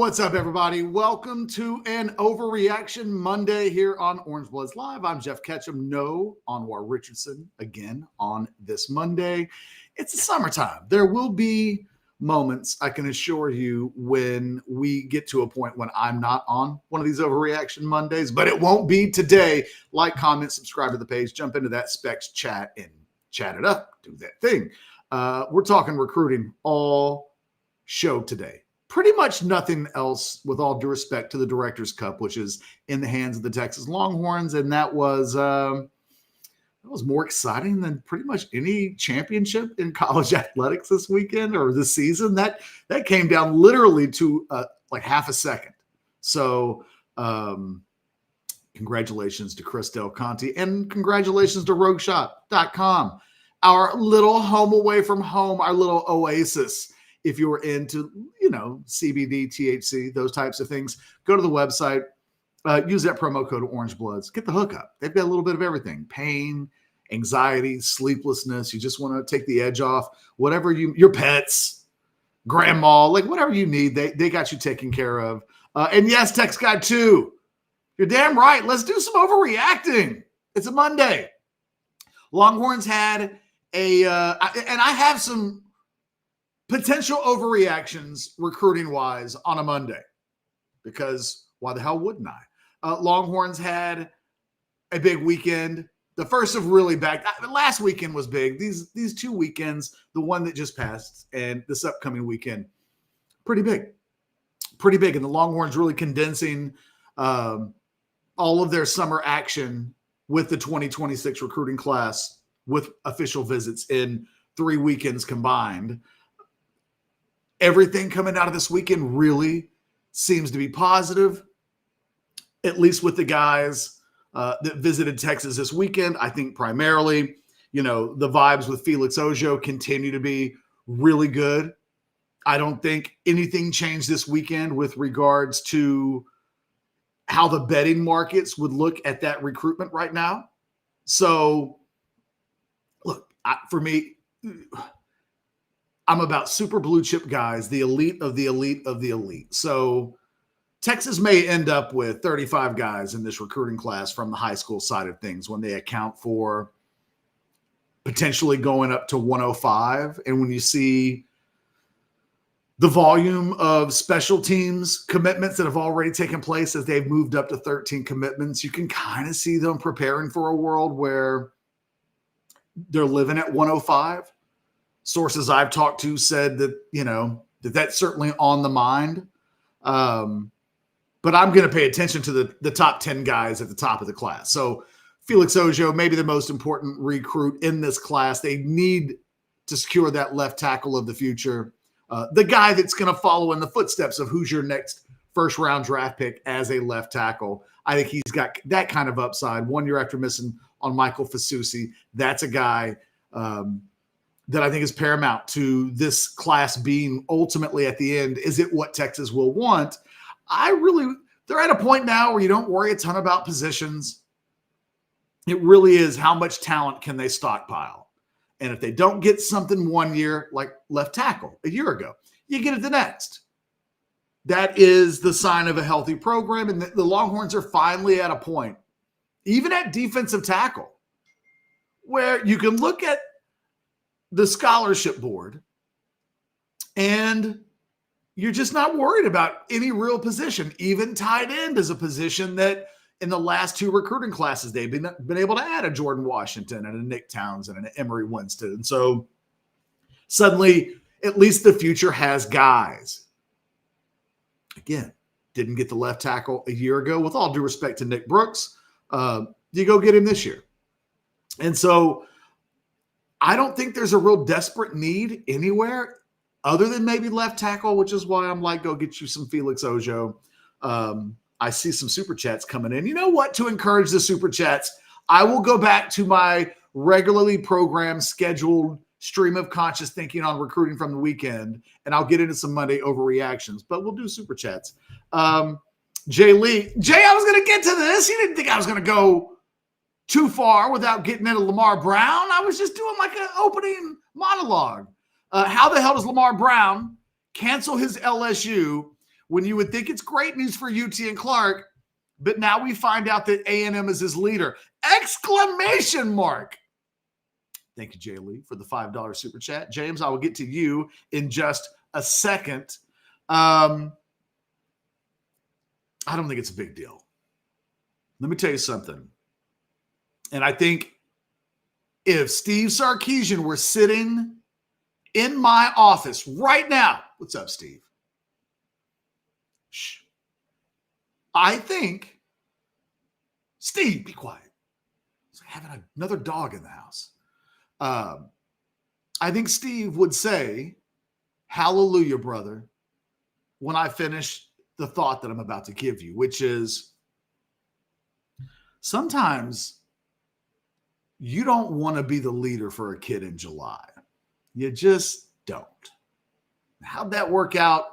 What's up, everybody? Welcome to an Overreaction Monday here on Orange Bloods Live. I'm Jeff Ketchum. No Anwar Richardson again on this Monday. It's the summertime. There will be moments, I can assure you, when we get to a point when I'm not on one of these Overreaction Mondays, but it won't be today. Like, comment, subscribe to the page, jump into that Specs chat and chat it up. Do that thing. We're talking recruiting all show today. Pretty much nothing else, with all due respect to the Director's Cup, which is in the hands of the Texas Longhorns, and that was more exciting than pretty much any championship in college athletics this weekend or this season. That came down literally to like half a second. So congratulations to Chris Del Conte, and congratulations to RogueShop.com, our little home away from home, our little oasis. If you're into, CBD, THC, those types of things, go to the website, use that promo code OrangeBloods, get the hookup. They've got a little bit of everything: pain, anxiety, sleeplessness. You just want to take the edge off. Whatever your pets, grandma, like whatever you need, they got you taken care of. And yes, Text Guy 2, you're damn right. Let's do some overreacting. It's a Monday. Longhorns had and I have some potential overreactions recruiting-wise on a Monday, because why the hell wouldn't I? Longhorns had a big weekend. The first of really bad. Last weekend was big. These two weekends, the one that just passed and this upcoming weekend, pretty big. Pretty big. And the Longhorns really condensing all of their summer action with the 2026 recruiting class with official visits in 3 weekends combined. Everything coming out of this weekend really seems to be positive, at least with the guys that visited Texas this weekend. I think primarily, the vibes with Felix Ojo continue to be really good. I don't think anything changed this weekend with regards to how the betting markets would look at that recruitment right now. So, look, for me, I'm about super blue chip guys, the elite of the elite of the elite. So Texas may end up with 35 guys in this recruiting class from the high school side of things when they account for potentially going up to 105. And when you see the volume of special teams commitments that have already taken place as they've moved up to 13 commitments, you can kind of see them preparing for a world where they're living at 105. Sources I've talked to said that, that's certainly on the mind. But I'm going to pay attention to the top 10 guys at the top of the class. So Felix Ojo, maybe the most important recruit in this class. They need to secure that left tackle of the future. The guy that's going to follow in the footsteps of who's your next first-round draft pick as a left tackle. I think he's got that kind of upside. 1 year after missing on Michael Fasusi, that's a guy that I think is paramount to this class being ultimately at the end. Is it what Texas will want? They're at a point now where you don't worry a ton about positions. It really is how much talent can they stockpile. And if they don't get something 1 year, like left tackle a year ago, you get it the next. That is the sign of a healthy program. And the Longhorns are finally at a point, even at defensive tackle, where you can look at the scholarship board and you're just not worried about any real position. Even tight end is a position that in the last 2 recruiting classes, they've been able to add a Jordan Washington and a Nick Townsend and an Emory Winston. And so suddenly, at least the future has guys. Again, didn't get the left tackle a year ago. With all due respect to Nick Brooks, you go get him this year. And so I don't think there's a real desperate need anywhere other than maybe left tackle, which is why I'm like, go get you some Felix Ojo. I see some super chats coming in. You know what? To encourage the super chats, I will go back to my regularly programmed, scheduled stream of conscious thinking on recruiting from the weekend, and I'll get into some Monday overreactions, but we'll do super chats. Jay Lee. Jay, I was going to get to this. You didn't think I was going to go too far without getting into Lamar Brown. I was just doing like an opening monologue. How the hell does Lamar Brown cancel his LSU when you would think it's great news for UT and Clark, but now we find out that A&M is his leader. Exclamation mark. Thank you, Jay Lee, for the $5 super chat. James, I will get to you in just a second. I don't think it's a big deal. Let me tell you something. And I think if Steve Sarkisian were sitting in my office right now, what's up, Steve? Shh. I think, Steve, be quiet. It's like having another dog in the house. I think Steve would say, hallelujah, brother, when I finish the thought that I'm about to give you, which is sometimes you don't want to be the leader for a kid in July. You just don't. How'd that work out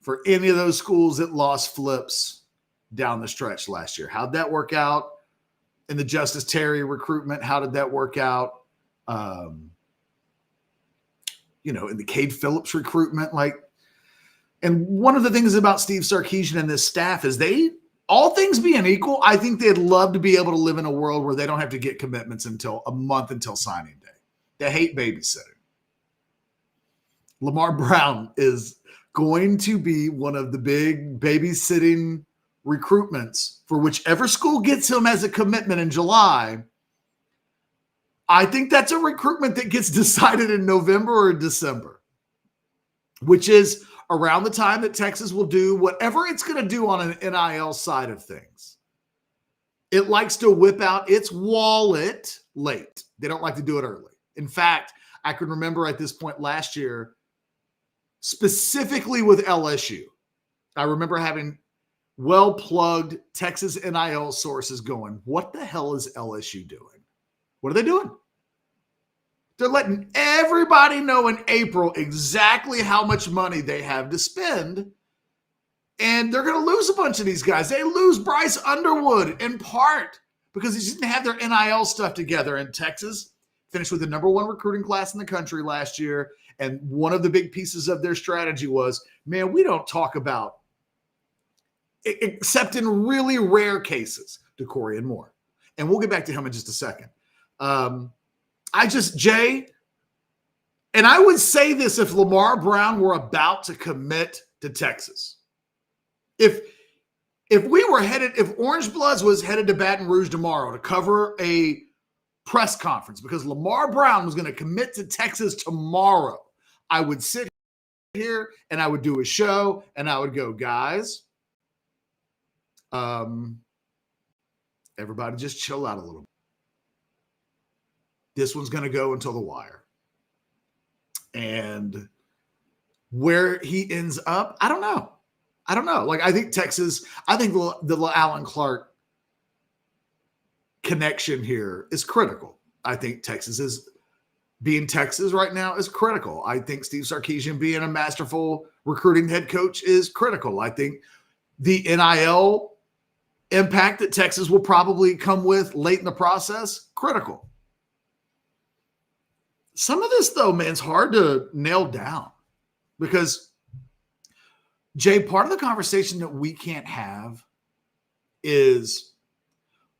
for any of those schools that lost flips down the stretch last year? How'd that work out in the Justice Terry recruitment? How did that work out? In the Cade Phillips recruitment, and one of the things about Steve Sarkisian and this staff is all things being equal, I think they'd love to be able to live in a world where they don't have to get commitments until a month until signing day. They hate babysitting. Lamar Brown is going to be one of the big babysitting recruitments for whichever school gets him as a commitment in July. I think that's a recruitment that gets decided in November or December, which is around the time that Texas will do whatever it's going to do on an NIL side of things. It likes to whip out its wallet late. They don't like to do it early. In fact, I can remember at this point last year, specifically with LSU, I remember having well-plugged Texas NIL sources going, what the hell is LSU doing? What are they doing? They're letting everybody know in April exactly how much money they have to spend. And they're going to lose a bunch of these guys. They lose Bryce Underwood in part because he didn't have their NIL stuff together. And Texas finished with the number one recruiting class in the country last year. And one of the big pieces of their strategy was, man, we don't talk about, except in really rare cases, DeCorian Moore. And we'll get back to him in just a second. Jay, and I would say this if Lamar Brown were about to commit to Texas. If Orange Bloods was headed to Baton Rouge tomorrow to cover a press conference because Lamar Brown was going to commit to Texas tomorrow, I would sit here and I would do a show and I would go, guys, everybody just chill out a little bit. This one's going to go until the wire. And where he ends up, I don't know. I think the Alan Clark connection here is critical. I think being Texas right now is critical. I think Steve Sarkisian being a masterful recruiting head coach is critical. I think the NIL impact that Texas will probably come with late in the process, critical. Some of this, though, man, it's hard to nail down because, Jay, part of the conversation that we can't have is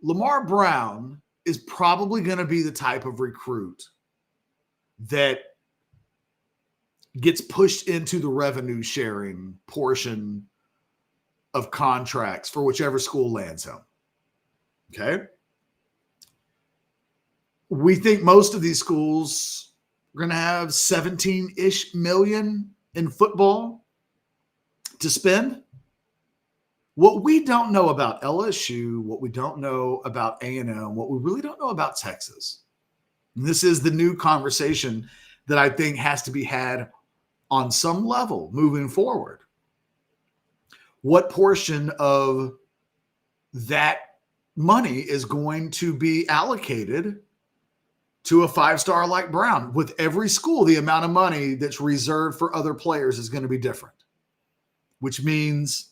Lamar Brown is probably going to be the type of recruit that gets pushed into the revenue sharing portion of contracts for whichever school lands him. Okay? We think most of these schools are going to have 17-ish million in football to spend. What we don't know about LSU, what we don't know about A&M, what we really don't know about Texas. And this is the new conversation that I think has to be had on some level moving forward. What portion of that money is going to be allocated to a five-star like Brown? With every school, the amount of money that's reserved for other players is going to be different, which means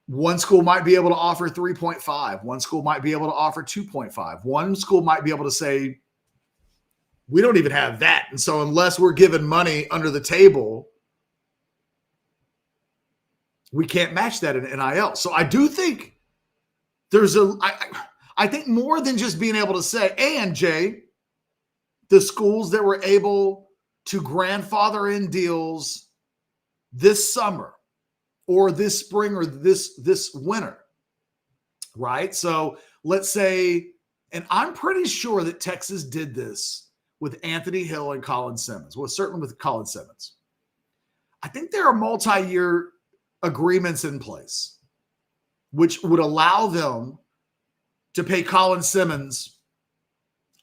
one school might be able to offer 3.5. One school might be able to offer 2.5. One school might be able to say, we don't even have that. And so unless we're giving money under the table, We can't match that in NIL. So I do think I think more than just being able to say, and Jay, the schools that were able to grandfather in deals this summer or this spring or this winter, right? So let's say, and I'm pretty sure that Texas did this with Anthony Hill and Colin Simmons. Well, certainly with Colin Simmons. I think there are multi-year agreements in place, which would allow them to pay Colin Simmons,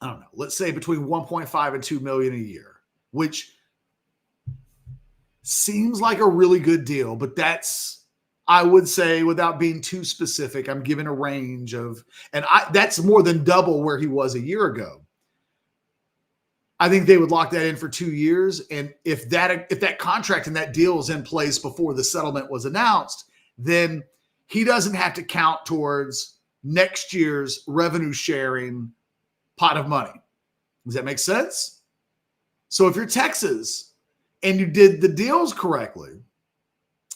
I don't know, let's say between 1.5 and 2 million a year, which seems like a really good deal, but that's, I would say, without being too specific, I'm giving a range of, and that's more than double where he was a year ago. I think they would lock that in for 2 years. And if that contract and that deal is in place before the settlement was announced, then he doesn't have to count towards next year's revenue sharing pot of money. Does that make sense? So if you're Texas and you did the deals correctly,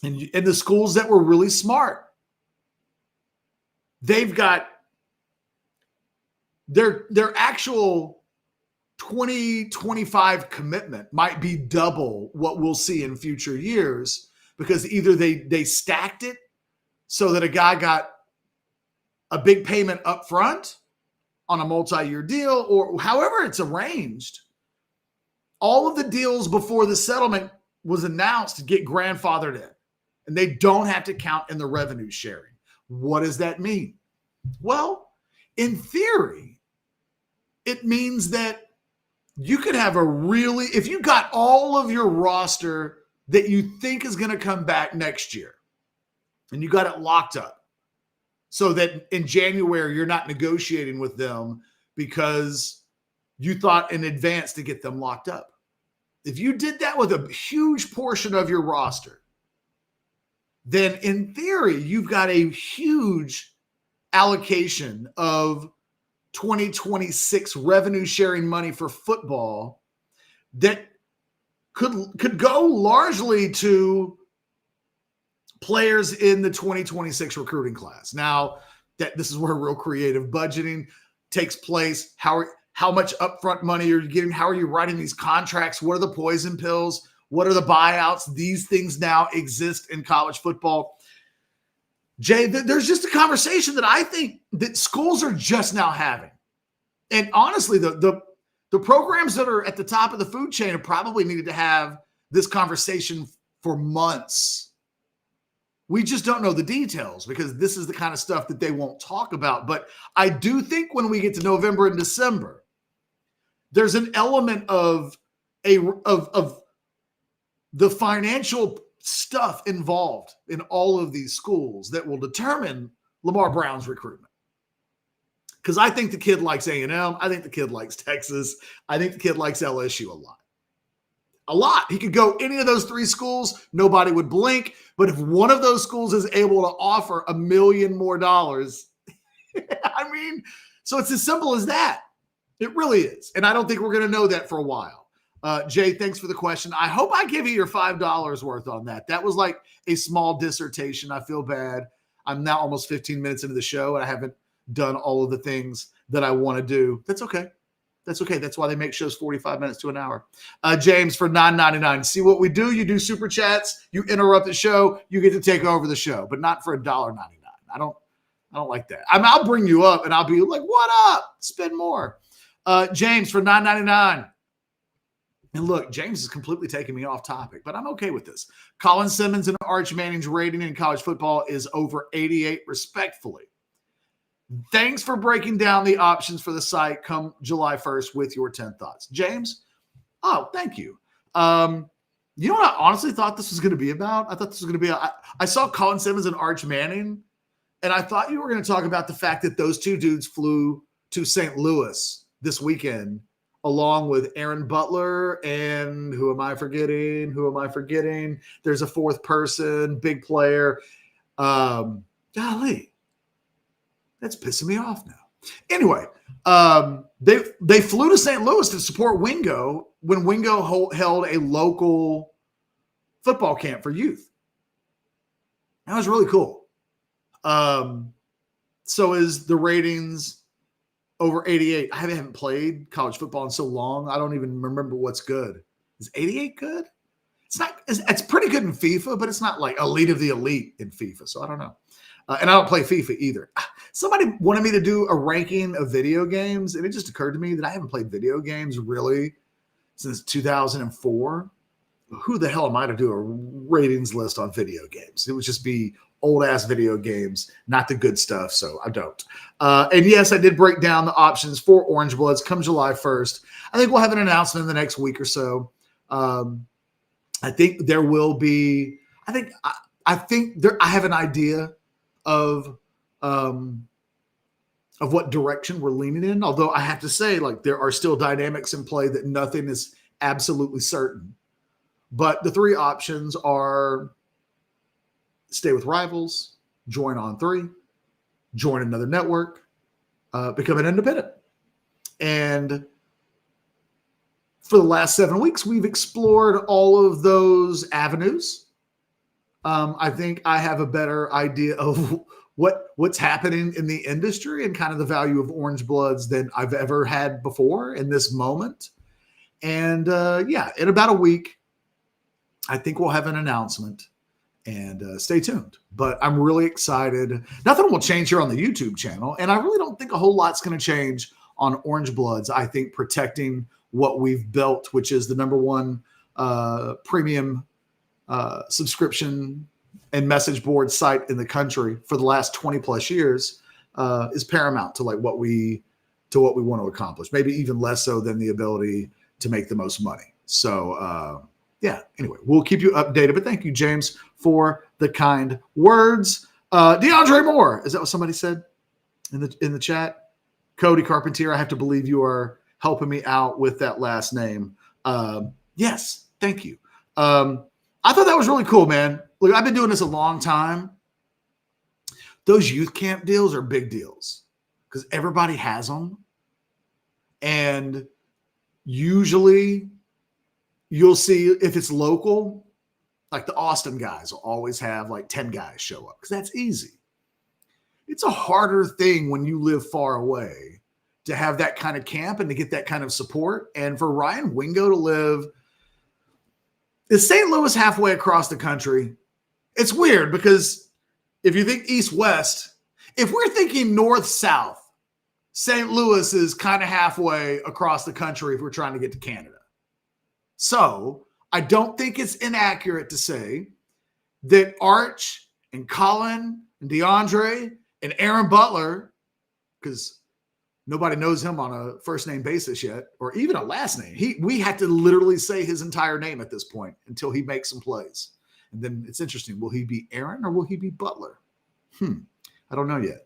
and the schools that were really smart, they've got their actual 2025 commitment might be double what we'll see in future years, because either they stacked it so that a guy got a big payment up front on a multi-year deal, or however it's arranged. All of the deals before the settlement was announced to get grandfathered in, and they don't have to count in the revenue sharing. What does that mean? Well, in theory, it means that you could have if you got all of your roster that you think is going to come back next year, and you got it locked up, so that in January, you're not negotiating with them because you thought in advance to get them locked up. If you did that with a huge portion of your roster, then in theory, you've got a huge allocation of 2026 revenue sharing money for football that could go largely to players in the 2026 recruiting class. Now, this is where real creative budgeting takes place. How much upfront money are you getting? How are you writing these contracts? What are the poison pills? What are the buyouts? These things now exist in college football. Jay, there's just a conversation that I think that schools are just now having. And honestly, the programs that are at the top of the food chain have probably needed to have this conversation for months. We just don't know the details because this is the kind of stuff that they won't talk about. But I do think when we get to November and December, there's an element of the financial stuff involved in all of these schools that will determine Lamar Brown's recruitment. Because I think the kid likes A&M. I think the kid likes Texas. I think the kid likes LSU a lot. A lot. He could go any of those three schools. Nobody would blink. But if one of those schools is able to offer $1 million more, I mean, so it's as simple as that. It really is. And I don't think we're going to know that for a while. Jay, thanks for the question. I hope I give you your $5 worth on that. That was like a small dissertation. I feel bad. I'm now almost 15 minutes into the show, and I haven't done all of the things that I want to do. That's okay. That's okay. That's why they make shows 45 minutes to an hour. James, for $9.99. See what we do? You do super chats. You interrupt the show. You get to take over the show, but not for $1.99. I don't like that. I'll bring you up, and I'll be like, what up? Spend more. James, for $9.99. And look, James is completely taking me off topic, but I'm okay with this. Colin Simmons and Arch Manning's rating in college football is over 88, respectfully. Thanks for breaking down the options for the site come July 1st with your 10 thoughts. James, thank you. You know what I honestly thought this was going to be about? I thought this was going to be I saw Colin Simmons and Arch Manning, and I thought you were going to talk about the fact that those two dudes flew to St. Louis this weekend along with Aaron Butler and who am I forgetting? There's a fourth person, big player. Golly. That's pissing me off now. Anyway, they flew to St. Louis to support Wingo when Wingo held a local football camp for youth. That was really cool. So is the ratings over 88. I haven't played college football in so long. I don't even remember what's good. Is 88 good? It's not. It's pretty good in FIFA, but it's not like elite of the elite in FIFA. So I don't know. And I don't play FIFA either. Somebody wanted me to do a ranking of video games, and it just occurred to me that I haven't played video games really since 2004. Who the hell am I to do a ratings list on video games? It would just be old ass video games, not the good stuff. So I don't. And yes, I did break down the options for Orange Bloods come July 1st. I think we'll have an announcement in the next week or so. I think there will be. I think there. I have an idea of what direction we're leaning in. Although I have to say, like, there are still dynamics in play that nothing is absolutely certain. But the three options are stay with rivals, join On3, join another network, become an independent. And for the last 7 weeks, we've explored all of those avenues. I think I have a better idea of what's happening in the industry and kind of the value of Orange Bloods than I've ever had before in this moment. And in about a week, I think we'll have an announcement. And stay tuned. But I'm really excited. Nothing will change here on the YouTube channel. And I really don't think a whole lot's going to change on Orange Bloods. I think protecting what we've built, which is the number one premium subscription and message board site in the country for the last 20 plus years, is paramount to what we want to accomplish. Maybe even less so than the ability to make the most money. So, anyway, we'll keep you updated. But thank you, James, for the kind words. DeAndre Moore, is that what somebody said in the chat? Cody Carpentier, I have to believe you are helping me out with that last name. Yes, thank you. I thought that was really cool, man. Look, I've been doing this a long time. Those youth camp deals are big deals because everybody has them. And usually you'll see if it's local, like the Austin guys will always have like 10 guys show up because that's easy. It's a harder thing when you live far away to have that kind of camp and to get that kind of support. And for Ryan Wingo to live, is St. Louis halfway across the country? It's weird because if you think east-west, if we're thinking north-south, St. Louis is kind of halfway across the country if we're trying to get to Canada. So I don't think it's inaccurate to say that Arch and Colin and DeAndre and Aaron Butler, because nobody knows him on a first name basis yet, or even a last name. We had to literally say his entire name at this point until he makes some plays. And then it's interesting. Will he be Aaron or will he be Butler? I don't know yet.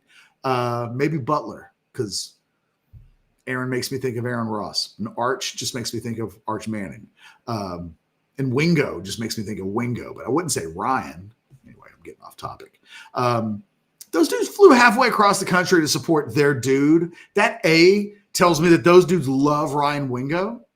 Maybe Butler, because Aaron makes me think of Aaron Ross. And Arch just makes me think of Arch Manning. And Wingo just makes me think of Wingo. But I wouldn't say Ryan. Anyway, I'm getting off topic. Those dudes flew halfway across the country to support their dude. That A tells me that those dudes love Ryan Wingo.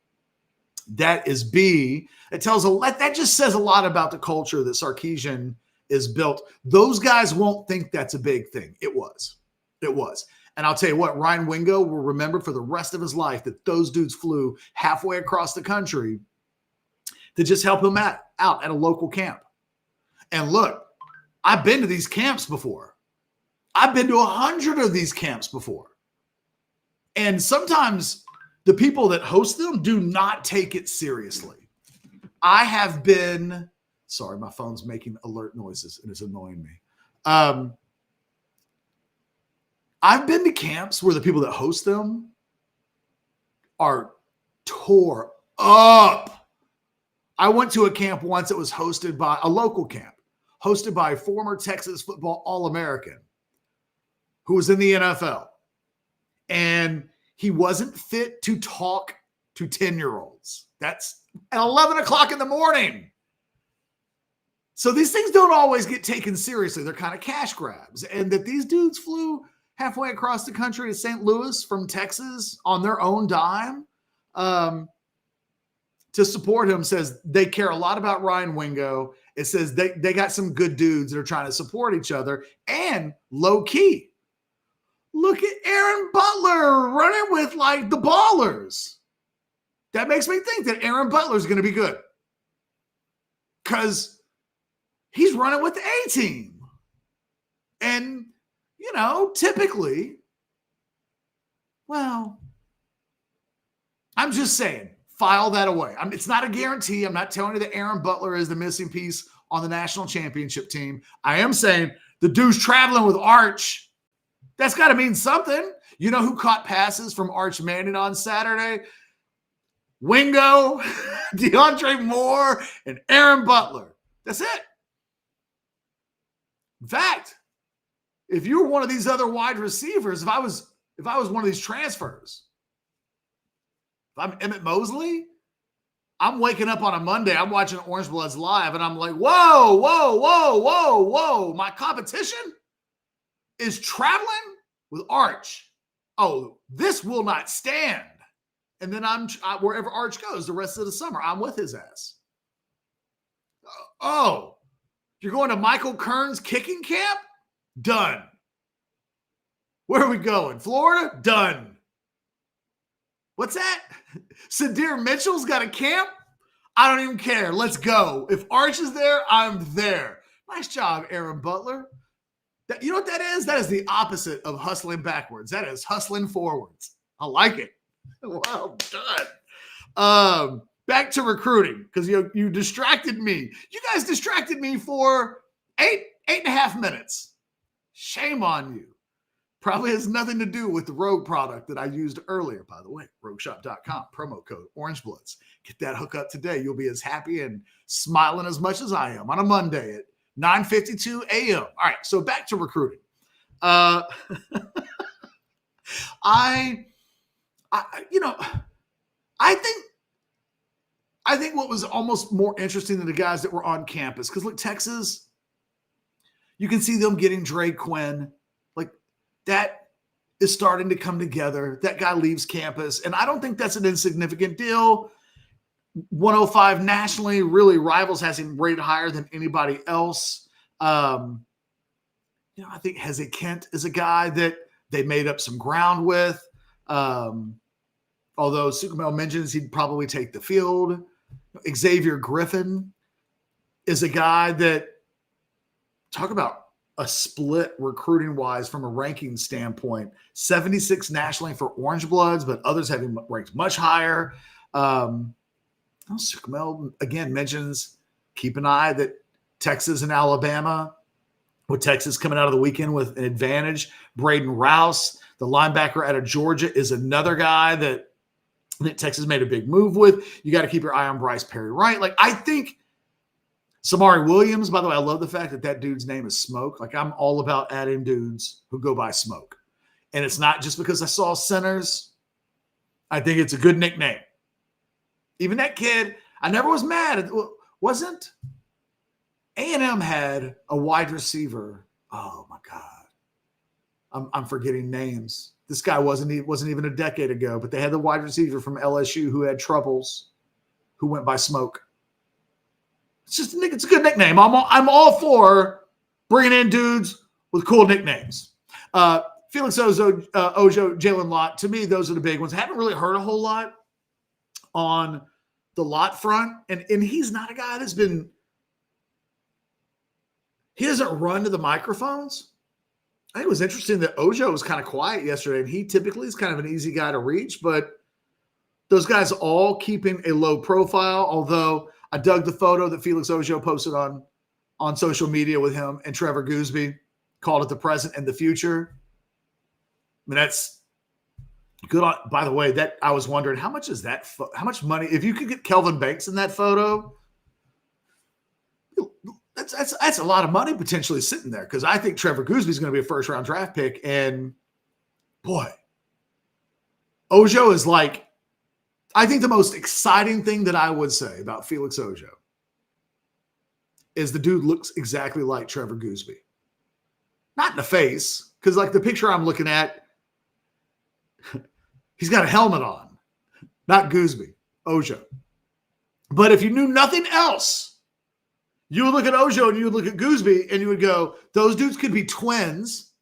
That is B. It tells that just says a lot about the culture that Sarkisian is built. Those guys won't think that's a big thing. It was. And I'll tell you what, Ryan Wingo will remember for the rest of his life that those dudes flew halfway across the country to just help him out at a local camp. And look, I've been to these camps before. I've been to 100 of these camps before. And sometimes the people that host them do not take it seriously. I have been, sorry, my phone's making alert noises and it's annoying me. I've been to camps where the people that host them are tore up. I went to a camp once that was hosted by a local camp, hosted by a former Texas football All-American who was in the NFL. And he wasn't fit to talk to 10-year-olds. That's at 11 o'clock in the morning. So these things don't always get taken seriously. They're kind of cash grabs. And that these dudes flew halfway across the country to St. Louis from Texas on their own dime to support him says they care a lot about Ryan Wingo. It says they got some good dudes that are trying to support each other. And low key, look at Aaron Butler running with like the ballers. That makes me think that Aaron Butler is going to be good because he's running with the A team. And, you know, typically, well, I'm just saying, file that away. It's not a guarantee. I'm not telling you that Aaron Butler is the missing piece on the national championship team. I am saying the dude's traveling with Arch. That's got to mean something. You know who caught passes from Arch Manning on Saturday? Wingo, DeAndre Moore, and Aaron Butler. That's it. In fact, if you were one of these other wide receivers, if I was one of these transfers, if I'm Emmett Mosley, I'm waking up on a Monday, I'm watching Orange Bloods live, and I'm like, whoa, whoa, whoa, whoa, whoa. My competition is traveling with Arch. Oh, this will not stand. And then I'm wherever Arch goes the rest of the summer, I'm with his ass. Oh, you're going to Michael Kern's kicking camp? Done. Where are we going? Florida? Done. What's that? Sadir Mitchell's got a camp? I don't even care. Let's go. If Arch is there, I'm there. Nice job, Aaron Butler. You know what that is? That is the opposite of hustling backwards. That is hustling forwards. I like it. Well done. Back to recruiting, because you distracted me. You guys distracted me for eight and a half minutes. Shame on you. Probably has nothing to do with the Rogue product that I used earlier, by the way. RogueShop.com, promo code OrangeBloods. Get that hookup today. You'll be as happy and smiling as much as I am on a Monday at 9:52 a.m. All right, so back to recruiting. I think what was almost more interesting than the guys that were on campus, because look, Texas, you can see them getting Dre Quinn. Like, that is starting to come together. That guy leaves campus, and I don't think that's an insignificant deal. 105 nationally, really, Rivals has him rated higher than anybody else. I think Heze Kent is a guy that they made up some ground with. Although Sukamel mentions he'd probably take the field. Xavier Griffin is a guy that, talk about a split recruiting wise from a ranking standpoint. 76 nationally for Orange Bloods, but others have him ranked much higher. Sukamel again mentions keep an eye that Texas and Alabama, with Texas coming out of the weekend with an advantage. Braden Rouse, the linebacker out of Georgia, is another guy that Texas made a big move with. You got to keep your eye on Bryce Perry, right? Like, I think Samari Williams, by the way, I love the fact that dude's name is Smoke. Like, I'm all about adding dudes who go by Smoke. And it's not just because I saw centers. I think it's a good nickname. Even that kid, I never was mad. Wasn't A&M had a wide receiver. Oh, my God. I'm forgetting names. This guy wasn't even a decade ago, but they had the wide receiver from LSU who had troubles, who went by Smoke. It's a good nickname. I'm all for bringing in dudes with cool nicknames. Felix Ojo, Jalen Lott. To me, those are the big ones. I haven't really heard a whole lot on the Lott front, and he's not a guy that's been. He doesn't run to the microphones. I think it was interesting that Ojo was kind of quiet yesterday, and he typically is kind of an easy guy to reach, but those guys all keeping a low profile, although I dug the photo that Felix Ojo posted on social media with him and Trevor Gooseby, called it the present and the future. I mean, that's good. By the way, that I was wondering, how much is that? How much money? If you could get Kelvin Banks in that photo, that's a lot of money potentially sitting there, because I think Trevor Gooseby is going to be a first-round draft pick. And, boy, Ojo is like, I think the most exciting thing that I would say about Felix Ojo is the dude looks exactly like Trevor Gooseby. Not in the face, because like the picture I'm looking at, he's got a helmet on. Not Gooseby, Ojo. But if you knew nothing else, you would look at Ojo and you would look at Gooseby and you would go, those dudes could be twins.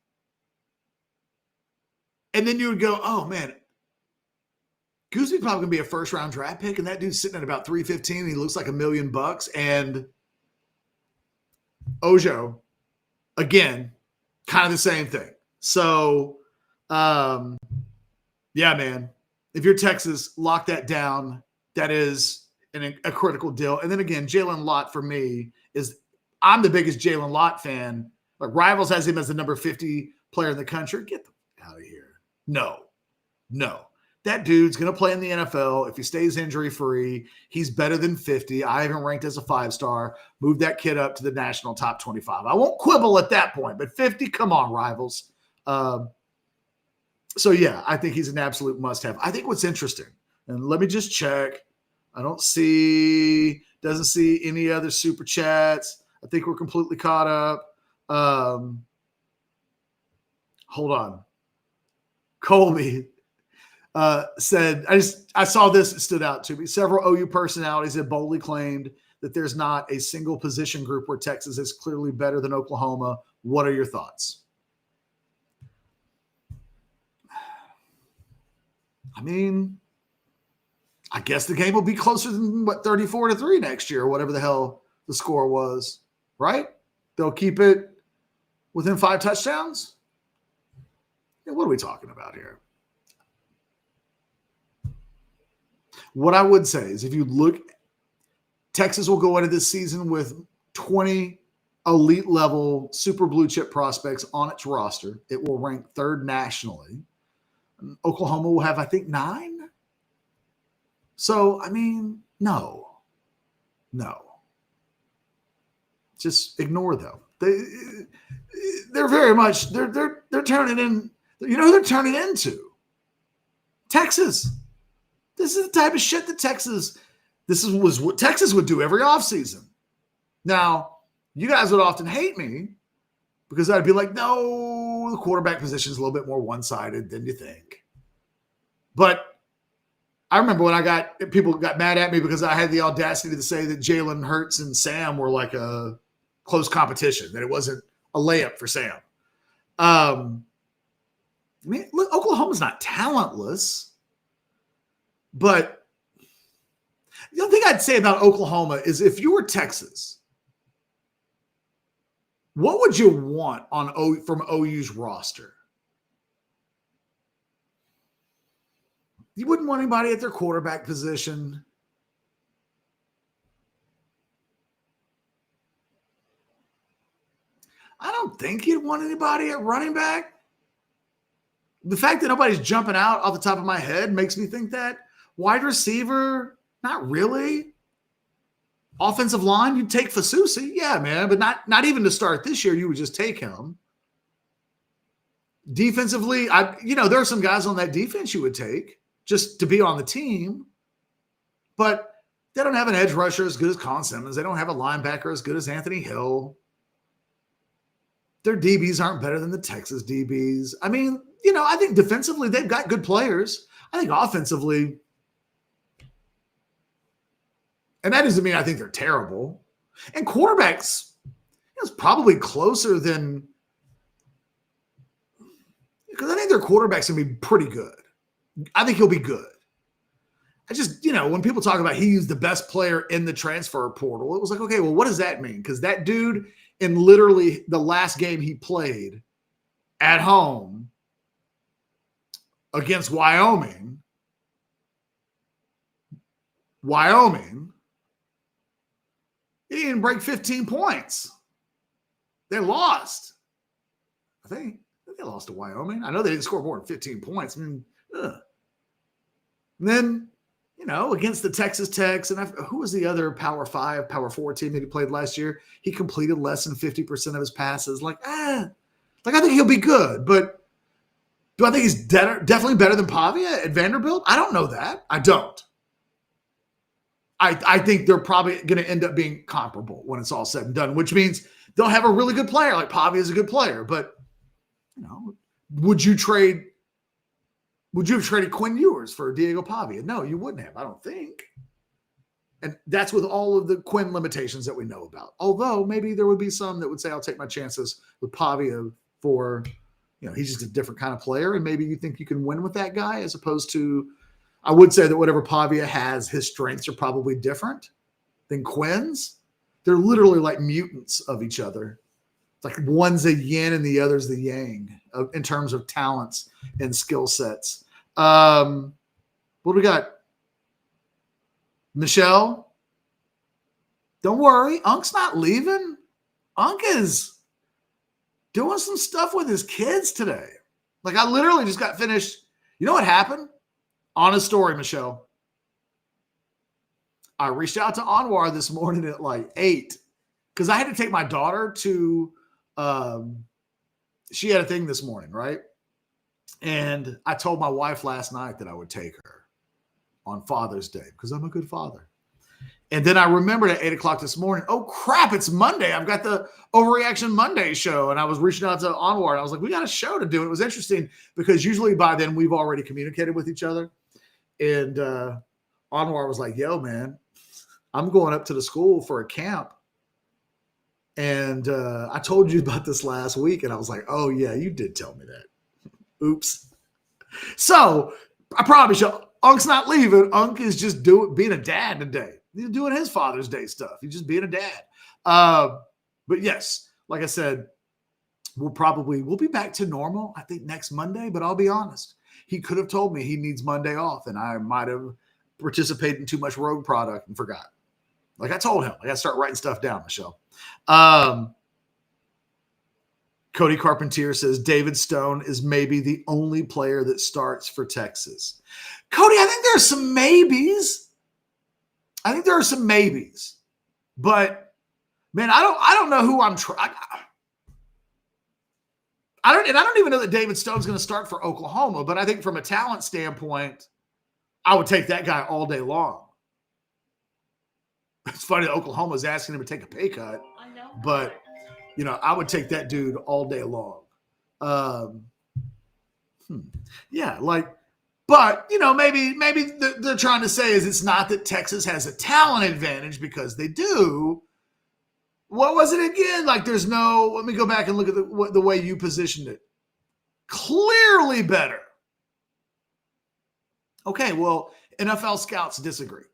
And then you would go, oh, man, Goosey's probably going to be a first-round draft pick, and that dude's sitting at about 315, and he looks like $1 million. And Ojo, again, kind of the same thing. So, yeah, man, if you're Texas, lock that down. That is a critical deal. And then again, Jalen Lott for me is – I'm the biggest Jalen Lott fan. Like, Rivals has him as the number 50 player in the country. Get the out of here. No. That dude's going to play in the NFL. If he stays injury-free, he's better than 50. I have him ranked as a 5-star. Move that kid up to the national top 25. I won't quibble at that point, but 50, come on, Rivals. So, yeah, I think he's an absolute must-have. I think what's interesting, and let me just check. I doesn't see any other super chats. I think we're completely caught up. Hold on. Colby said, I saw this, it stood out to me. Several OU personalities have boldly claimed that there's not a single position group where Texas is clearly better than Oklahoma. What are your thoughts? I mean, I guess the game will be closer than 34-3 next year, or whatever the hell the score was, right? They'll keep it within 5 touchdowns. Yeah, what are we talking about here? What I would say is if you look, Texas will go into this season with 20 elite level super blue chip prospects on its roster. It will rank 3rd nationally. Oklahoma will have, I think, 9. So, I mean, no. Just ignore them. They're very much, they're turning in, you know who they're turning into? Texas. This is the type of shit that Texas was what Texas would do every offseason. Now, you guys would often hate me because I'd be like, no, the quarterback position is a little bit more one-sided than you think. But I remember when people got mad at me because I had the audacity to say that Jalen Hurts and Sam were like a close competition, that it wasn't a layup for Sam. I mean, look, Oklahoma's not talentless. But the other thing I'd say about Oklahoma is if you were Texas, what would you want from OU's roster? You wouldn't want anybody at their quarterback position. I don't think you'd want anybody at running back. The fact that nobody's jumping out off the top of my head makes me think that. Wide receiver, not really. Offensive line, you'd take Fasusi. Yeah, man, but not even to start this year. You would just take him. Defensively, there are some guys on that defense you would take just to be on the team. But they don't have an edge rusher as good as Con Simmons. They don't have a linebacker as good as Anthony Hill. Their DBs aren't better than the Texas DBs. I mean, I think defensively they've got good players. I think offensively, and that doesn't mean I think they're terrible. And quarterbacks, it's probably closer than, because I think their quarterback's going to be pretty good. I think he'll be good. I just, when people talk about he's the best player in the transfer portal, it was like, okay, well, what does that mean? Because that dude in literally the last game he played at home against Wyoming, he didn't break 15 points. They lost. I think they lost to Wyoming. I know they didn't score more than 15 points. I mean, ugh. And then, against the Texas Techs, and who was the other Power 5, Power 4 team that he played last year? He completed less than 50% of his passes. I think he'll be good, but do I think he's definitely better than Pavia at Vanderbilt? I don't know that. I don't. I think they're probably going to end up being comparable when it's all said and done, which means they'll have a really good player. Like Pavia is a good player, but would you have traded Quinn Ewers for Diego Pavia? No, you wouldn't have. I don't think. And that's with all of the Quinn limitations that we know about. Although maybe there would be some that would say, I'll take my chances with Pavia for, he's just a different kind of player. And maybe you think you can win with that guy as opposed to, I would say that whatever Pavia has, his strengths are probably different than Quinn's. They're literally like mutants of each other. It's like one's a yin and the other's the yang in terms of talents and skill sets. What do we got? Michelle, don't worry. Unk's not leaving. Unk is doing some stuff with his kids today. Like I literally just got finished. You know what happened? Honest story, Michelle. I reached out to Anwar this morning at like 8 because I had to take my daughter to, she had a thing this morning, right? And I told my wife last night that I would take her on Father's Day because I'm a good father. And then I remembered at 8 o'clock this morning, oh crap, it's Monday. I've got the Overreaction Monday show. And I was reaching out to Anwar and I was like, we got a show to do. And it was interesting because usually by then we've already communicated with each other. And Anwar was like, yo, man, I'm going up to the school for a camp. And I told you about this last week. And I was like, oh yeah, you did tell me that. Oops. So I probably should. Unk's not leaving. Unk is just being a dad today. He's doing his Father's Day stuff. He's just being a dad. But yes, like I said, we'll be back to normal, I think, next Monday. But I'll be honest. He could have told me he needs Monday off, and I might have participated in too much Rogue product and forgot. Like I told him, I got to start writing stuff down, Michelle. Cody Carpentier says David Stone is maybe the only player that starts for Texas. Cody, I think there are some maybes. But man, I don't know who I'm trying. I don't even know that David Stone's going to start for Oklahoma, but I think from a talent standpoint, I would take that guy all day long. It's funny that Oklahoma's asking him to take a pay cut, but I would take that dude all day long. Yeah, but maybe they're trying to say is it's not that Texas has a talent advantage because they do. What was it again? Like there's no. Let me go back and look at the way you positioned it. Clearly better. Okay, well, NFL scouts disagree.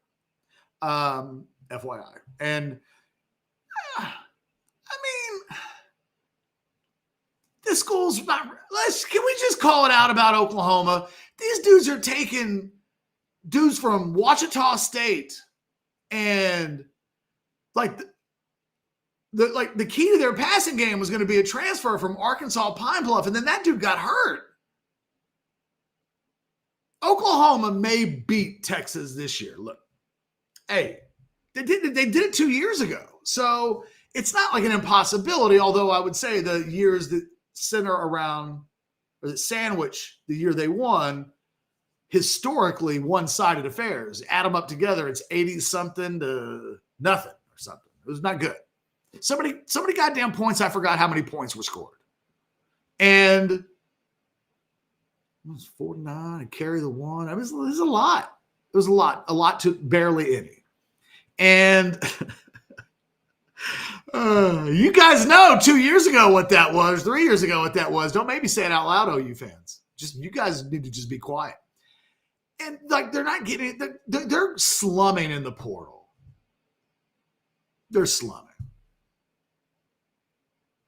FYI, and this school's not. Can we just call it out about Oklahoma? These dudes are taking dudes from Wichita State, and the key to their passing game was going to be a transfer from Arkansas Pine Bluff, and then that dude got hurt. Oklahoma may beat Texas this year. Look, hey, they did it 2 years ago, so it's not like an impossibility. Although I would say the years that center around or that sandwich the year they won, historically one-sided affairs. Add them up together, it's 80-something to nothing or something. It was not good. Somebody goddamn points. I forgot how many points were scored. And it was 49 and carry the one. I mean, it was a lot. It was a lot to barely any. And you guys know 2 years ago what that was, 3 years ago what that was. Don't make me say it out loud, OU fans. Just you guys need to just be quiet. And they're not getting it. They're slumming in the portal. They're slumming.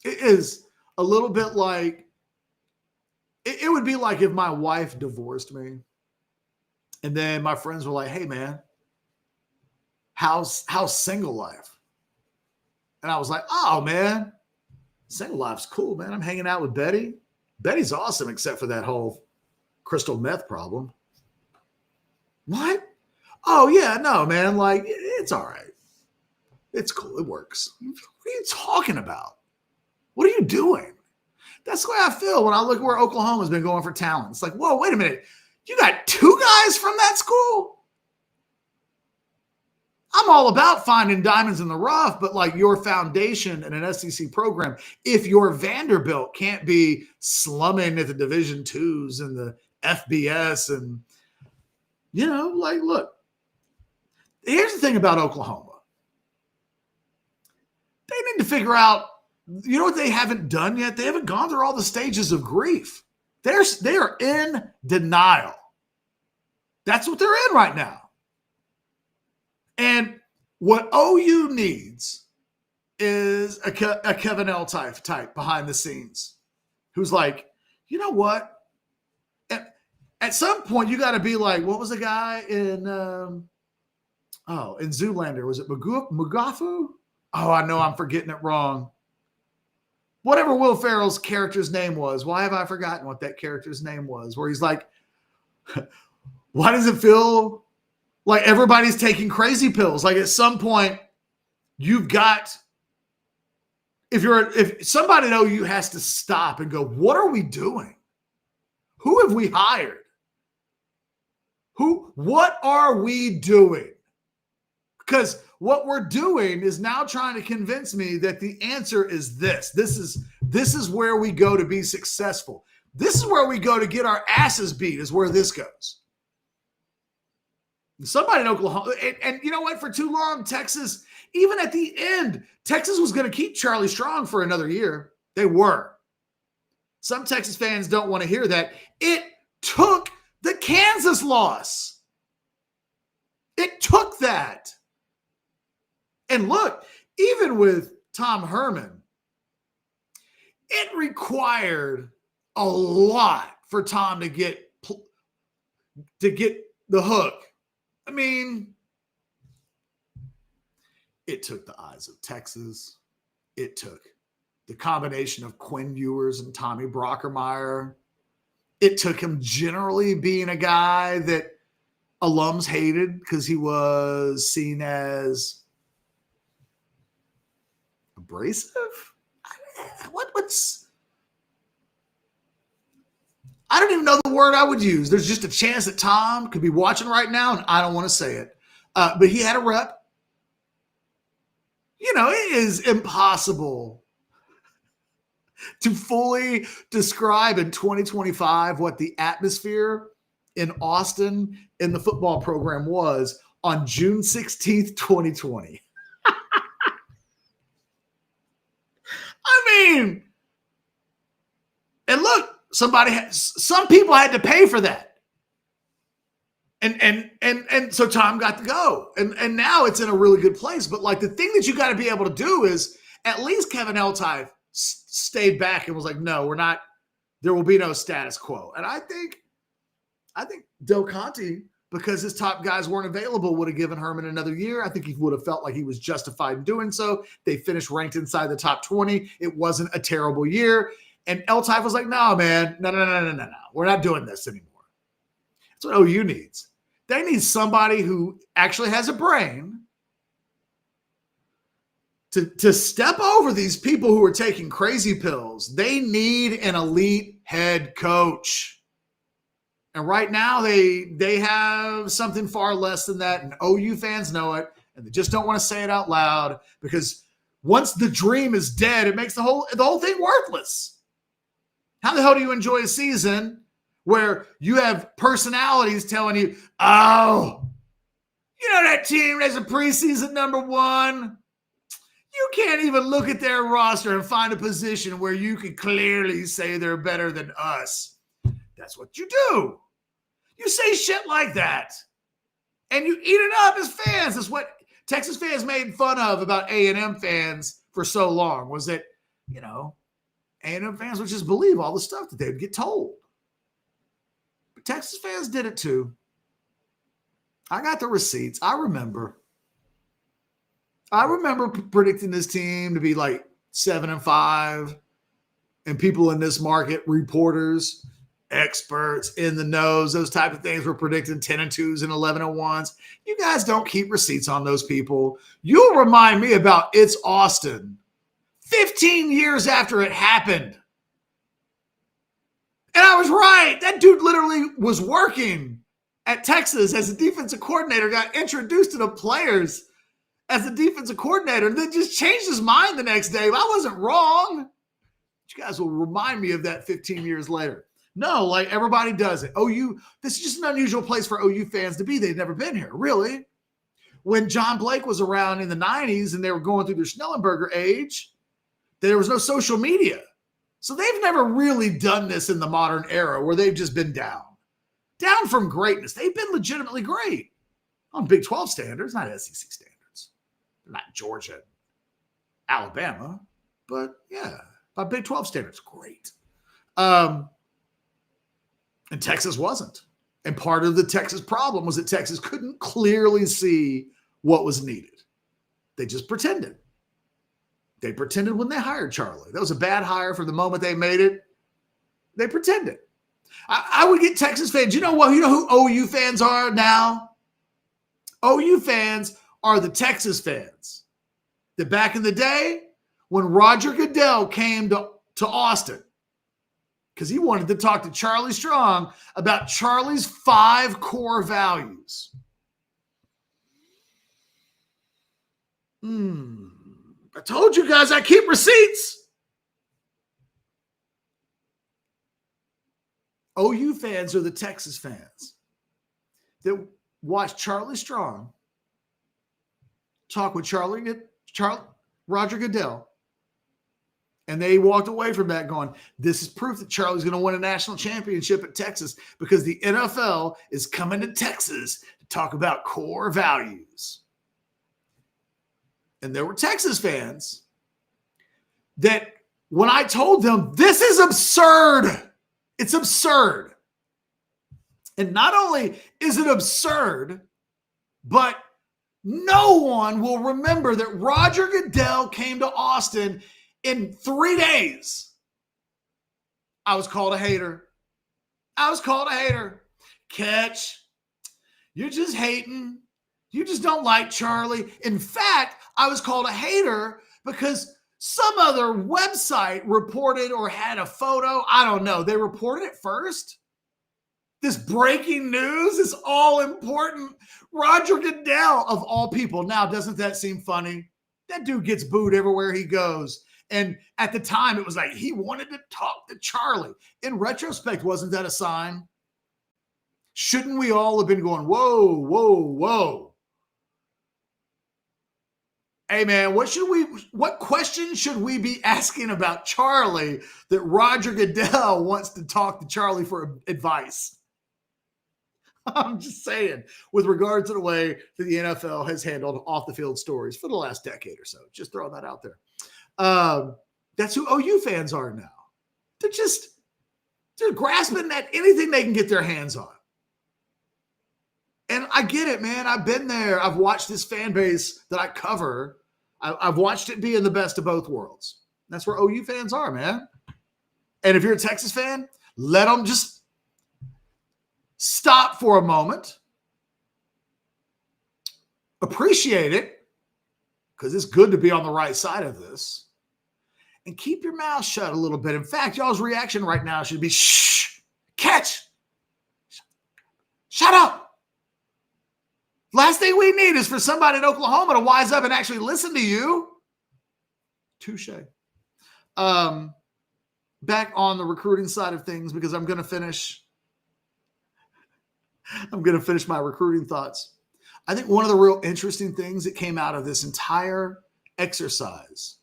It is a little bit like it would be like if my wife divorced me, and then my friends were like, "Hey, man, how's single life?" And I was like, "Oh, man, single life's cool, man. I'm hanging out with Betty. Betty's awesome, except for that whole crystal meth problem." What? Oh, yeah, no, man. Like, it's all right. It's cool. It works. What are you talking about? What are you doing? That's the way I feel when I look where Oklahoma's been going for talent. It's like, whoa, wait a minute. You got 2 guys from that school? I'm all about finding diamonds in the rough, but like your foundation in an SEC program, if your Vanderbilt can't be slumming at the Division IIs and the FBS and, look, Here's the thing about Oklahoma. They need to figure out, you know what they haven't done yet? They haven't gone through all the stages of grief. They are in denial. That's what they're in right now. And what OU needs is a Kevin L type behind the scenes who's like, you know what? At some point, you got to be like, what was the guy in Zoolander? Was it Mugafu? Oh, I know I'm forgetting it wrong. Whatever Will Ferrell's character's name was. Why have I forgotten what that character's name was? Where he's like, why does it feel like everybody's taking crazy pills? Like at some point, you've got, if somebody at OU has to stop and go, what are we doing? Who have we hired? What are we doing? Because what we're doing is now trying to convince me that the answer is this. This is where we go to be successful. This is where we go to get our asses beat, is where this goes. Somebody in Oklahoma, and you know what? For too long, Texas, even at the end, Texas was going to keep Charlie Strong for another year. They were. Some Texas fans don't want to hear that. It took the Kansas loss. It took that. And look, even with Tom Herman, it required a lot for Tom to get the hook. I mean, it took the eyes of Texas. It took the combination of Quinn Ewers and Tommy Brockermeyer. It took him generally being a guy that alums hated because he was seen as abrasive. I don't even know the word I would use. There's just a chance that Tom could be watching right now, and I don't want to say it. But he had a rep. You know, it is impossible to fully describe in 2025 what the atmosphere in Austin in the football program was on June 16th, 2020. I mean, and look, some people had to pay for that. And so Tom got to go. And now it's in a really good place. But like the thing that you got to be able to do is at least Kevin Eltife stayed back and was like, no, we're not, there will be no status quo. And I think Del Conte, because his top guys weren't available, would have given Herman another year. I think he would have felt like he was justified in doing so. They finished ranked inside the top 20. It wasn't a terrible year. And Eltife was like, no, man, no. We're not doing this anymore. That's what OU needs. They need somebody who actually has a brain to step over these people who are taking crazy pills. They need an elite head coach. And right now they have something far less than that, and OU fans know it, and they just don't want to say it out loud because once the dream is dead, it makes the whole thing worthless. How the hell do you enjoy a season where you have personalities telling you, oh, you know that team that's a preseason number one? You can't even look at their roster and find a position where you could clearly say they're better than us. That's what you do. You say shit like that. And you eat it up as fans. That's what Texas fans made fun of about A&M fans for so long, was that, you know, A&M fans would just believe all the stuff that they would get told. But Texas fans did it too. I got the receipts. I remember predicting this team to be like 7-5, and people in this market, reporters, experts in the knows, those type of things, were predicting 10-2s and 11-1s. You guys don't keep receipts on those people. You'll remind me about It's Austin 15 years after it happened. And I was right. That dude literally was working at Texas as a defensive coordinator, got introduced to the players as a defensive coordinator, and then just changed his mind the next day. I wasn't wrong. You guys will remind me of that 15 years later. No, like everybody does it. OU, this is just an unusual place for OU fans to be. They've never been here, really. when John Blake was around in the 90s and they were going through their Schnellenberger age, there was no social media. So they've never really done this in the modern era where they've just been down from greatness. They've been legitimately great on Big 12 standards, not SEC standards. They're not Georgia, Alabama, but yeah, by Big 12 standards, great. And Texas wasn't. And part of the Texas problem was that Texas couldn't clearly see what was needed. They just pretended. They pretended when they hired Charlie. That was a bad hire from the moment they made it. They pretended. I would get Texas fans. You know what? You know who OU fans are now? OU fans are the Texas fans. That back in the day, when Roger Goodell came to Austin, because he wanted to talk to Charlie Strong about Charlie's 5 core values. I told you guys I keep receipts. OU fans are the Texas fans that watched Charlie Strong talk with Roger Goodell. And they walked away from that going, this is proof that Charlie's going to win a national championship at Texas because the NFL is coming to Texas to talk about core values. And there were Texas fans that when I told them, this is absurd. It's absurd. And not only is it absurd, but no one will remember that Roger Goodell came to Austin in 3 days. I was called a hater. Catch. You're just hating. You just don't like Charlie. In fact, I was called a hater because some other website reported or had a photo. I don't know. They reported it first. This breaking news is all important. Roger Goodell, of all people. Now, doesn't that seem funny? That dude gets booed everywhere he goes. And at the time, it was like he wanted to talk to Charlie. In retrospect, wasn't that a sign? Shouldn't we all have been going, whoa, whoa, whoa? Hey, man, what question should we be asking about Charlie that Roger Goodell wants to talk to Charlie for advice? I'm just saying, with regard to the way that the NFL has handled off-the-field stories for the last decade or so. Just throwing that out there. That's who OU fans are now. They're grasping at anything they can get their hands on. And I get it, man. I've been there. I've watched this fan base that I cover. I've watched it be in the best of both worlds. That's where OU fans are, man. And if you're a Texas fan, let them just stop for a moment. Appreciate it, because it's good to be on the right side of this. And keep your mouth shut a little bit. In fact, y'all's reaction right now should be, shh, catch, shut up. Last thing we need is for somebody in Oklahoma to wise up and actually listen to you. Touche. Back on the recruiting side of things, because I'm going to finish my recruiting thoughts. I think one of the real interesting things that came out of this entire exercise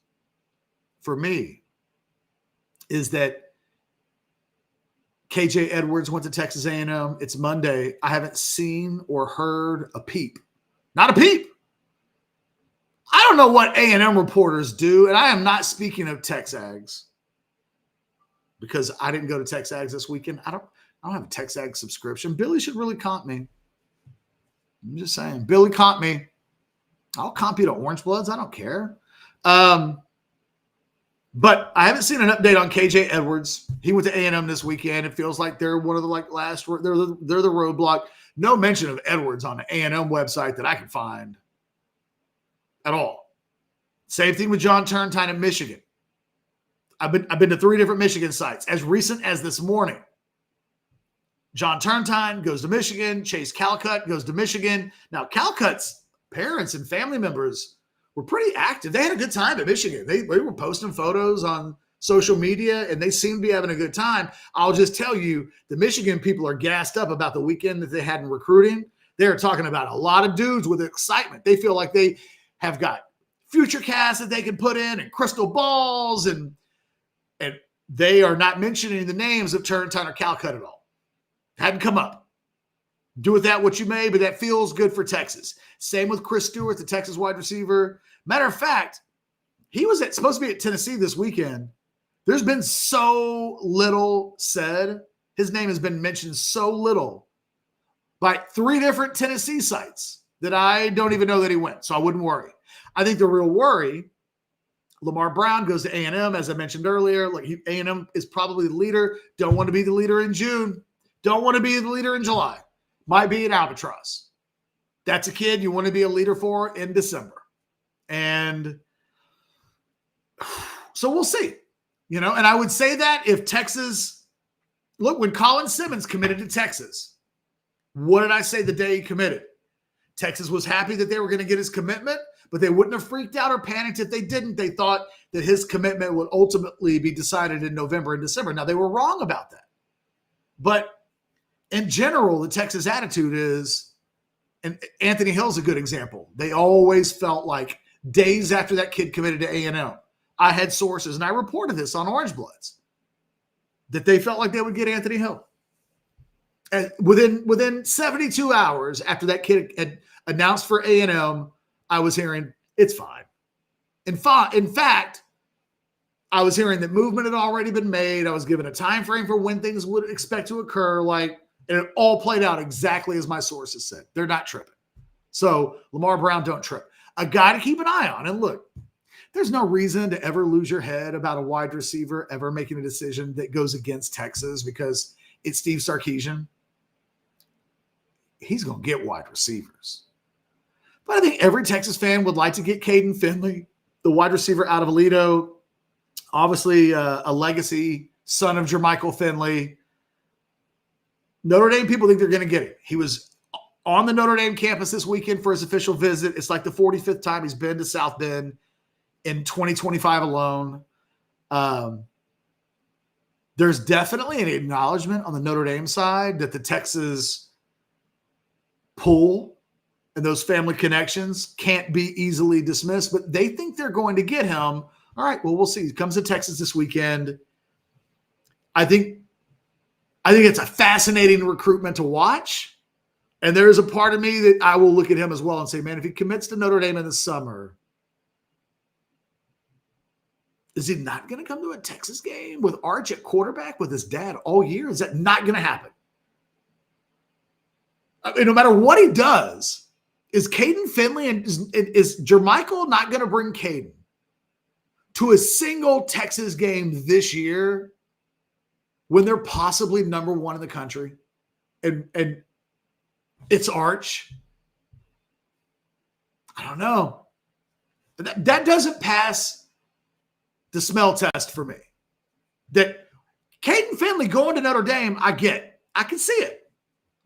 for me is that KJ Edwards went to Texas A&M. It's Monday. I haven't seen or heard a peep. Not a peep. I don't know what A&M reporters do, and I am not speaking of TexAgs because I didn't go to TexAgs this weekend. I don't have a TexAgs subscription. Billy should really comp me. I'm just saying. Billy comp me. I'll comp you to Orange Bloods. I don't care. But I haven't seen an update on KJ Edwards. He went to A&M this weekend. It feels like they're one of the last. They're the roadblock. No mention of Edwards on the A&M website that I can find at all. Same thing with John Turntine in Michigan. I've been to 3 different Michigan sites as recent as this morning. John Turntine goes to Michigan. Chase Calcutt goes to Michigan. Now, Calcutt's parents and family members were pretty active. They had a good time at Michigan. They were posting photos on social media, and they seemed to be having a good time. I'll just tell you, the Michigan people are gassed up about the weekend that they had in recruiting. They're talking about a lot of dudes with excitement. They feel like they have got future casts that they can put in and crystal balls, and they are not mentioning the names of Turner Calcutt at all. Hadn't come up. Do with that what you may, but that feels good for Texas. Same with Chris Stewart, the Texas wide receiver. Matter of fact, he was supposed to be at Tennessee this weekend. There's been so little said. His name has been mentioned so little by 3 different Tennessee sites that I don't even know that he went, so I wouldn't worry. I think the real worry, Lamar Brown goes to A&M, as I mentioned earlier. Like A&M is probably the leader. Don't want to be the leader in June. Don't want to be the leader in July. Might be an albatross. That's a kid you want to be a leader for in December. And so we'll see. And I would say that if Texas, look, when Colin Simmons committed to Texas, what did I say the day he committed? Texas was happy that they were going to get his commitment, but they wouldn't have freaked out or panicked if they didn't. They thought that his commitment would ultimately be decided in November and December. Now, they were wrong about that. But in general, the Texas attitude is, and Anthony Hill's a good example. They always felt like days after that kid committed to A&M, I had sources, and I reported this on Orange Bloods, that they felt like they would get Anthony Hill. And within 72 hours after that kid had announced for A&M, I was hearing it's fine. In fact, I was hearing that movement had already been made. I was given a time frame for when things would expect to occur. And it all played out exactly as my sources said. They're not tripping. So Lamar Brown, don't trip. A guy to keep an eye on. And look, there's no reason to ever lose your head about a wide receiver ever making a decision that goes against Texas because it's Steve Sarkisian. He's going to get wide receivers. But I think every Texas fan would like to get Caden Finley, the wide receiver out of Aledo, obviously a legacy son of Jermichael Finley. Notre Dame people think they're going to get him. He was on the Notre Dame campus this weekend for his official visit. It's like the 45th time he's been to South Bend in 2025 alone. There's definitely an acknowledgement on the Notre Dame side that the Texas pull and those family connections can't be easily dismissed, but they think they're going to get him. All right, well, we'll see. He comes to Texas this weekend. I think it's a fascinating recruitment to watch. And there's a part of me that I will look at him as well and say, man, if he commits to Notre Dame in the summer, is he not going to come to a Texas game with Arch at quarterback with his dad all year? Is that not going to happen? I mean, no matter what he does, is Caden Finley and is Jermichael not going to bring Caden to a single Texas game this year when they're possibly number 1 in the country? And it's Arch. I don't know. That doesn't pass the smell test for me. That Caden Finley going to Notre Dame, I get. I can see it.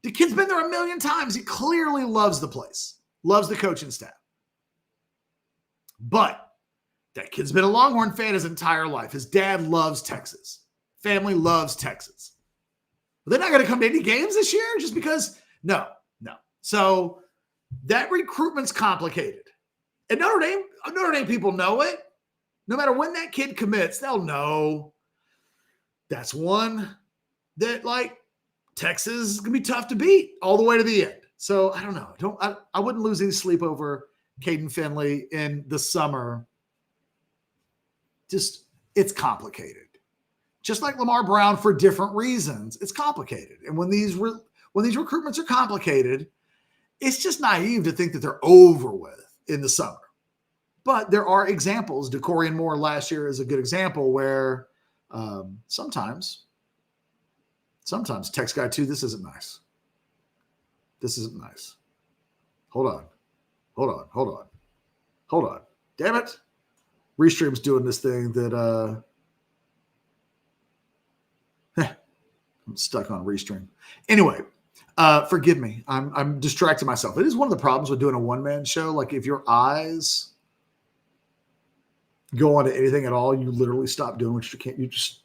The kid's been there a million times. He clearly loves the place, loves the coaching staff. But that kid's been a Longhorn fan his entire life. His dad loves Texas. Family loves Texas. But they're not going to come to any games this year just because? No. So that recruitment's complicated. And Notre Dame people know it. No matter when that kid commits, they'll know that's one that, Texas is going to be tough to beat all the way to the end. So I don't know. I wouldn't lose any sleep over Caden Finley in the summer. Just, it's complicated. Just like Lamar Brown for different reasons, it's complicated. And when these recruitments are complicated, it's just naive to think that they're over with in the summer. But there are examples. DeCorian Moore last year is a good example where sometimes text guy 2, this isn't nice. This isn't nice. Hold on. Damn it. Restream's doing this thing that I'm stuck on Restream. Anyway, forgive me. I'm distracting myself. It is one of the problems with doing a one-man show. Like if your eyes go on to anything at all, you literally stop doing what you can't. You just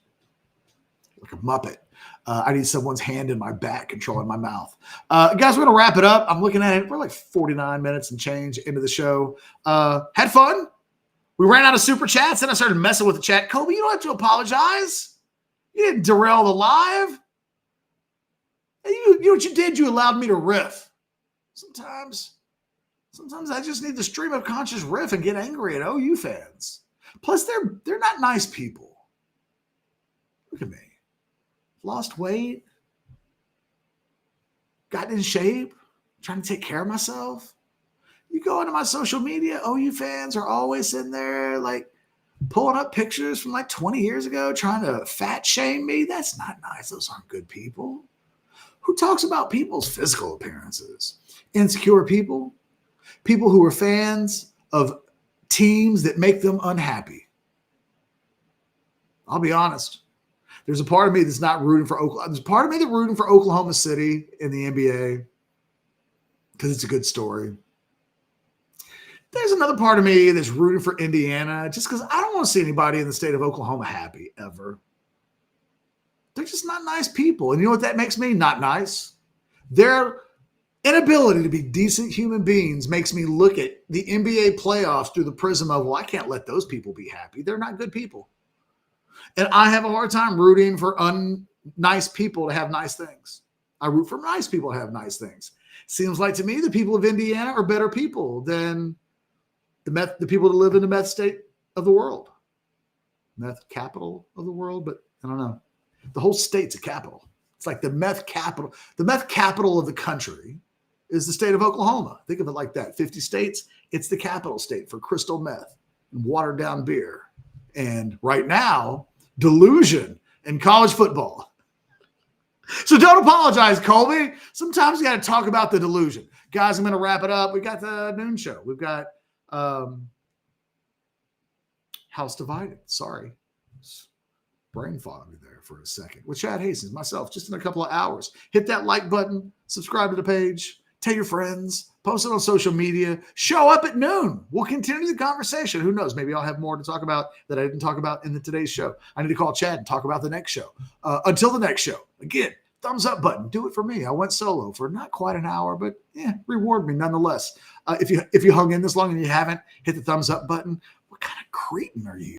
like a Muppet. I need someone's hand in my back controlling my mouth. Guys, we're going to wrap it up. I'm looking at it. We're like 49 minutes and change into the show. Had fun. We ran out of super chats, and I started messing with the chat. Kobe, you don't have to apologize. You didn't derail the live. You know what you did? You allowed me to riff. Sometimes I just need the stream of conscious riff and get angry at OU fans. Plus, they're not nice people. Look at me. Lost weight. Got in shape. Trying to take care of myself. You go into my social media, OU fans are always in there like pulling up pictures from like 20 years ago, trying to fat shame me. That's not nice. Those aren't good people. Who talks about people's physical appearances? Insecure people, people who are fans of teams that make them unhappy. I'll be honest. There's a part of me that's not rooting for Oklahoma. There's a part of me that's rooting for Oklahoma City in the NBA because it's a good story. There's another part of me that's rooting for Indiana just because I don't want to see anybody in the state of Oklahoma happy ever. They're just not nice people. And you know what that makes me? Not nice. Their inability to be decent human beings makes me look at the NBA playoffs through the prism of, well, I can't let those people be happy. They're not good people. And I have a hard time rooting for nice people to have nice things. I root for nice people to have nice things. Seems like to me the people of Indiana are better people than the people that live in the meth state of the world. Meth capital of the world, but I don't know. The whole state's a capital. It's like the meth capital. The meth capital of the country is the state of Oklahoma. Think of it like that. 50 states, it's the capital state for crystal meth and watered down beer. And right now, delusion in college football. So don't apologize, Colby. Sometimes you got to talk about the delusion. Guys, I'm going to wrap it up. We got the noon show. We've got House Divided. Sorry. Brain fog there for a second. With Chad Hastings, myself, just in a couple of hours. Hit that like button. Subscribe to the page. Tell your friends. Post it on social media. Show up at noon. We'll continue the conversation. Who knows? Maybe I'll have more to talk about that I didn't talk about in today's show. I need to call Chad and talk about the next show. Until the next show. Again, thumbs up button. Do it for me. I went solo for not quite an hour, but reward me nonetheless. If you hung in this long and you haven't hit the thumbs up button, what kind of cretin are you?